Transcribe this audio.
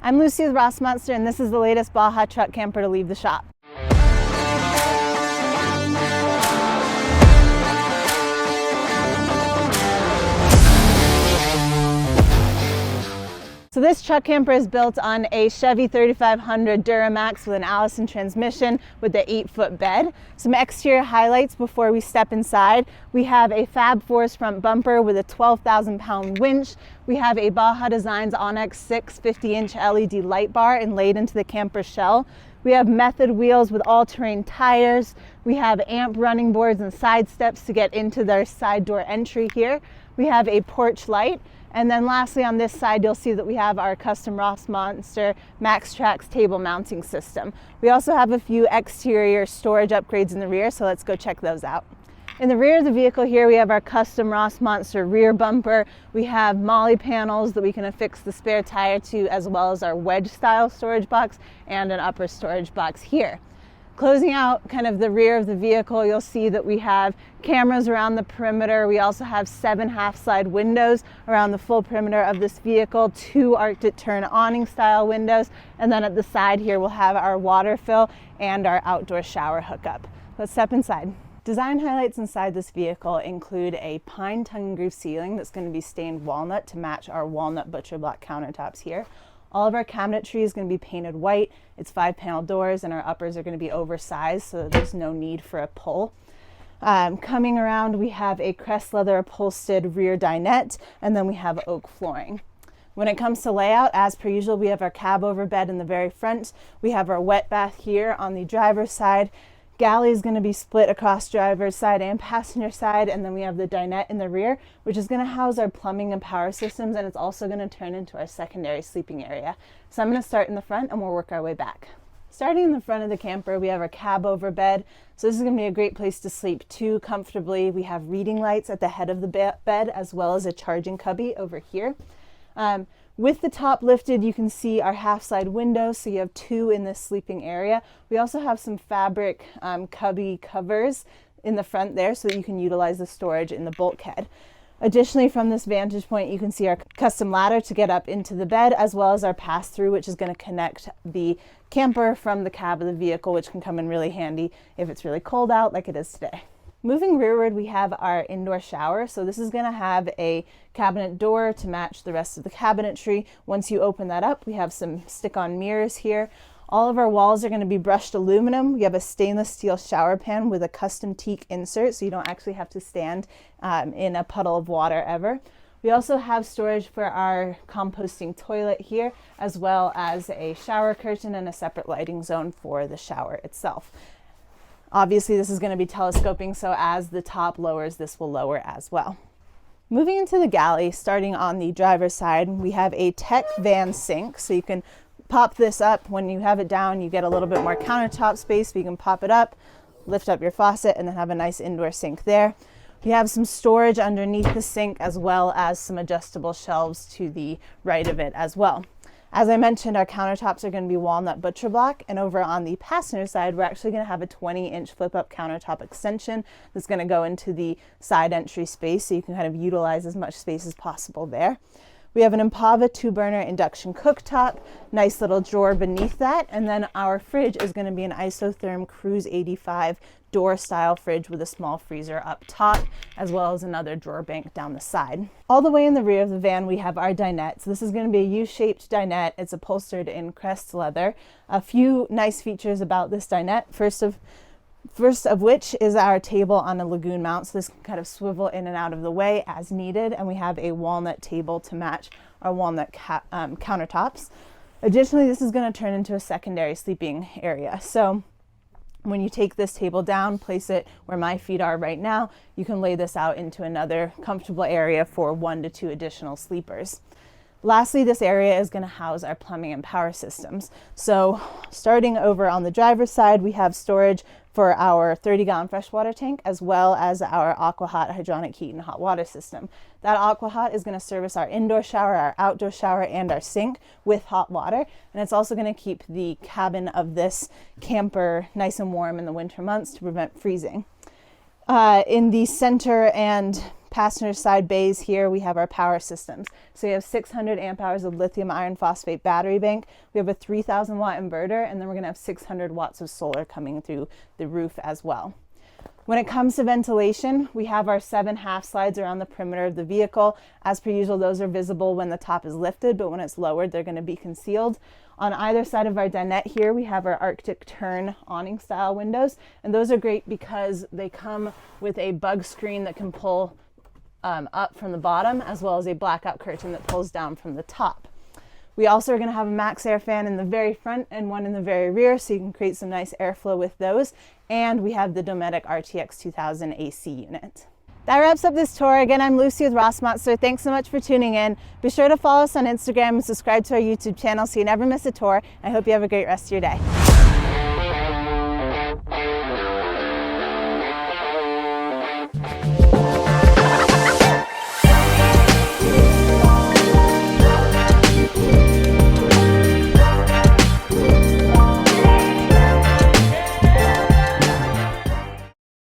I'm Lucy with Rossmönster, and this is the latest Baja Truck Camper to leave the shop. So this truck camper is built on a Chevy 3500 Duramax with an Allison transmission with the 8-foot bed. Some exterior highlights before we step inside. We have a Fab Force front bumper with a 12,000-pound winch. We have a Baja Designs Onyx 6 50-inch LED light bar inlaid into the camper shell. We have Method wheels with all-terrain tires. We have amp running boards and side steps to get into their side door entry here. We have a porch light. And then lastly, on this side, you'll see that we have our custom Rossmönster Maxxair table mounting system. We also have a few exterior storage upgrades in the rear, so let's go check those out. In the rear of the vehicle here, we have our custom Rossmönster rear bumper. We have molly panels that we can affix the spare tire to, as well as our wedge style storage box and an upper storage box here. Closing out kind of the rear of the vehicle, you'll see that we have cameras around the perimeter. We also have 7 half-slide windows around the full perimeter of this vehicle, 2 Arctic turn awning style windows, and then at the side here we'll have our water fill and our outdoor shower hookup. Let's step inside. Design highlights inside this vehicle include a pine tongue and groove ceiling that's going to be stained walnut to match our walnut butcher block countertops here. All of our cabinetry is going to be painted white. It's 5-panel doors, and our uppers are going to be oversized, so that there's no need for a pull. Coming around, we have a Crest Leather upholstered rear dinette, and then we have oak flooring. When it comes to layout, as per usual, we have our cab over bed in the very front. We have our wet bath here on the driver's side. Galley is going to be split across driver's side and passenger side, and then we have the dinette in the rear, which is going to house our plumbing and power systems, and it's also going to turn into our secondary sleeping area. So I'm going to start in the front and we'll work our way back. Starting in the front of the camper, we have our cab over bed. So this is going to be a great place to sleep too comfortably. We have reading lights at the head of the bed, as well as a charging cubby over here. With the top lifted, you can see our half-slide windows, so you have 2 in this sleeping area. We also have some fabric cubby covers in the front there so that you can utilize the storage in the bulkhead. Additionally, from this vantage point, you can see our custom ladder to get up into the bed, as well as our pass-through, which is going to connect the camper from the cab of the vehicle, which can come in really handy if it's really cold out like it is today. Moving rearward, we have our indoor shower. So this is going to have a cabinet door to match the rest of the cabinetry. Once you open that up, we have some stick-on mirrors here. All of our walls are going to be brushed aluminum. We have a stainless steel shower pan with a custom teak insert, so you don't actually have to stand in a puddle of water ever. We also have storage for our composting toilet here, as well as a shower curtain and a separate lighting zone for the shower itself. Obviously, this is going to be telescoping, so as the top lowers, this will lower as well. Moving into the galley, starting on the driver's side, we have a TecVan sink, so you can pop this up. When you have it down, you get a little bit more countertop space, but you can pop it up, lift up your faucet, and then have a nice indoor sink there. We have some storage underneath the sink, as well as some adjustable shelves to the right of it as well. As I mentioned, our countertops are going to be walnut butcher block, and over on the passenger side, we're actually going to have a 20-inch flip-up countertop extension that's going to go into the side entry space, so you can kind of utilize as much space as possible there. We have an Empava 2-burner induction cooktop, nice little drawer beneath that, and then our fridge is going to be an Isotherm Cruise 85 door-style fridge with a small freezer up top, as well as another drawer bank down the side. All the way in the rear of the van, we have our dinette. So this is going to be a U-shaped dinette. It's upholstered in Crest Leather. A few nice features about this dinette. First of which is our table on a lagoon mount, so this can kind of swivel in and out of the way as needed, and we have a walnut table to match our walnut countertops. Additionally, this is going to turn into a secondary sleeping area. So when you take this table down, place it where my feet are right now, you can lay this out into another comfortable area for 1 to 2 additional sleepers. Lastly, this area is going to house our plumbing and power systems. So starting over on the driver's side, we have storage for our 30-gallon freshwater tank, as well as our AquaHot hydronic heat and hot water system. That AquaHot is going to service our indoor shower, our outdoor shower, and our sink with hot water. And it's also going to keep the cabin of this camper nice and warm in the winter months to prevent freezing. In the center and passenger side bays here, we have our power systems. So we have 600 amp hours of lithium iron phosphate battery bank. We have a 3,000 watt inverter, and then we're going to have 600 watts of solar coming through the roof as well. When it comes to ventilation, we have our 7 half slides around the perimeter of the vehicle. As per usual, those are visible when the top is lifted, but when it's lowered, they're going to be concealed. On either side of our dinette here, we have our Arctic turn awning style windows, and those are great because they come with a bug screen that can pull up from the bottom, as well as a blackout curtain that pulls down from the top. We also are going to have a Maxxair fan in the very front and one in the very rear, so you can create some nice airflow with those. And we have the Dometic RTX 2000 AC unit. That wraps up this tour. Again, I'm Lucy with Rossmönster. Thanks so much for tuning in. Be sure to follow us on Instagram and subscribe to our YouTube channel so you never miss a tour. I hope you have a great rest of your day.